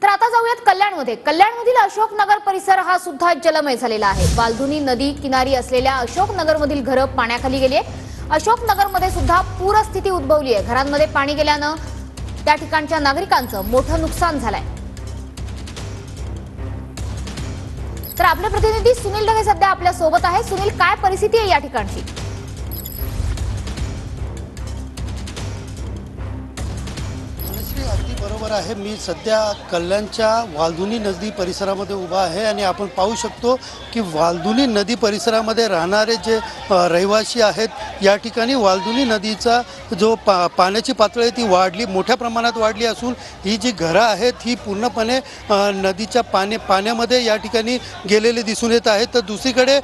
तर आता जाऊयात कल्याणमध्ये। कल्याणमधील अशोकनगर परिसर हा सुद्धा जलमय झालेला आहे। वालधुनी नदी किनारी असलेल्या अशोकनगरमधील घरं पाण्याखाली गेली आहे। अशोकनगरमध्ये सुद्धा पूरस्थिती उद्भवली आहे। घरांमध्ये पाणी गेल्यानं त्या ठिकाणच्या नागरिकांचं मोठं नुकसान झालंय। तर आपले प्रतिनिधी सुनील ढगे सध्या आपल्या सोबत आहे। सुनील, काय परिस्थिती आहे या ठिकाणची? अगदी बरोबर आहे। मी सध्या कल्याणच्या वालधुनी नदी परिसरामध्ये उभा आहे आणि आपण पाहू शकतो की वालधुनी नदी परिसरामध्ये राहणारे जे रहिवासी आहेत, या ठिकाणी वालधुनी नदीचा जो पाण्याची पातळी ती वाढली, मोठ्या प्रमाणात वाढली असून ही जी घरं आहेत ही पूर्णपणे नदीच्या पाण्यामध्ये या ठिकाणी गेलेली दिसून येत आहेत। तर दुसरीकडे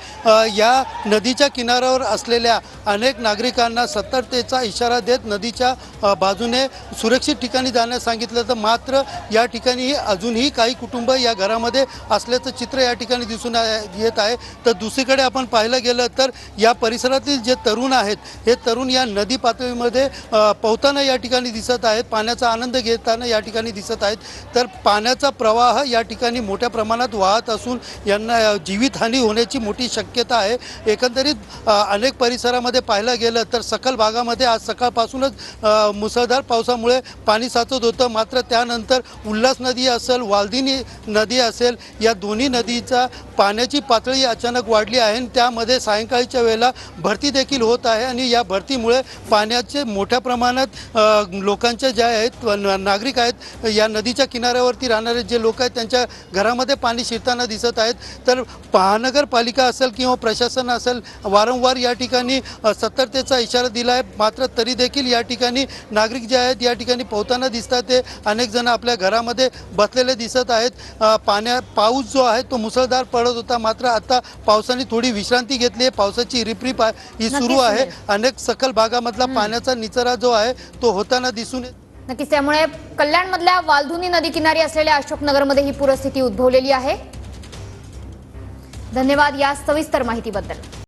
या नदीच्या किनाऱ्यावर असलेल्या अनेक नागरिकांना सतर्कतेचा इशारा देत नदीच्या बाजूने सुरक्षित ठिकाणी जाण्यास सांगितलं, तर मात्र या ठिकाणी अजूनही काही कुटुंब या घरामध्ये असल्याचं चित्र या ठिकाणी दिसून येत आहे। तर दुसरीकडे आपण पाहिलं गेलं तर या परिसरातील जे तरुण आहेत, हे तरुण या नदी पातळीमध्ये पोहताना या ठिकाणी दिसत आहेत, पाण्याचा आनंद घेताना या ठिकाणी दिसत आहेत। तर पाण्याचा प्रवाह या ठिकाणी मोठ्या प्रमाणात वाहत असून यांना जीवितहानी होण्याची मोठी शक्यता आहे। एकंदरीत अनेक परिसरामध्ये पाहिलं गेलं तर सखल भागामध्ये आज सकाळपासूनच मुसळधार पावसामुळे पाणी साचत होतं, मात्र त्यानंतर उल्हास नदी असेल, वालधुनी नदी असेल, या दोन्ही नदीचा पाण्याची पातळी अचानक वाढली आहे आणि त्यामध्ये सायंकाळच्या वेळेला भरती देखील होत आहे आणि या भरतीमुळे पाण्याचे मोठ्या प्रमाणात लोकांच्या ज्या आहेत नागरिक आहेत, या नदीच्या किनाऱ्यावरती राहणारे जे लोक आहेत त्यांच्या घरामध्ये पाणी शिरताना दिसत आहेत। तर महानगरपालिका असेल किंवा प्रशासन असेल वारंवार या ठिकाणी सतर्कतेचा इशारा दिला आहे, मात्र तरी देखील या ठिकाणी नागरिक जे आहेत या ठिकाणी पोहताना दिसतात। ते अनेक जण आपल्या घरामध्ये बसलेले दिसत आहेत। पाऊस जो आहे तो मुसळधार पडत होता, मात्र आता पावसाने थोडी विश्रांती घेतली आहे। पावसाची रिपरिप ही सुरू आहे। अनेक सखल भागामधला पाण्याचा निचरा जो आहे तो होताना दिसून नक्कीच। त्यामुळे कल्याणमधल्या वालधुनी नदी किनारी असलेल्या अशोकनगरमध्ये ही पूरस्थिती उद्भवलेली आहे। धन्यवाद या सविस्तर माहितीबद्दल।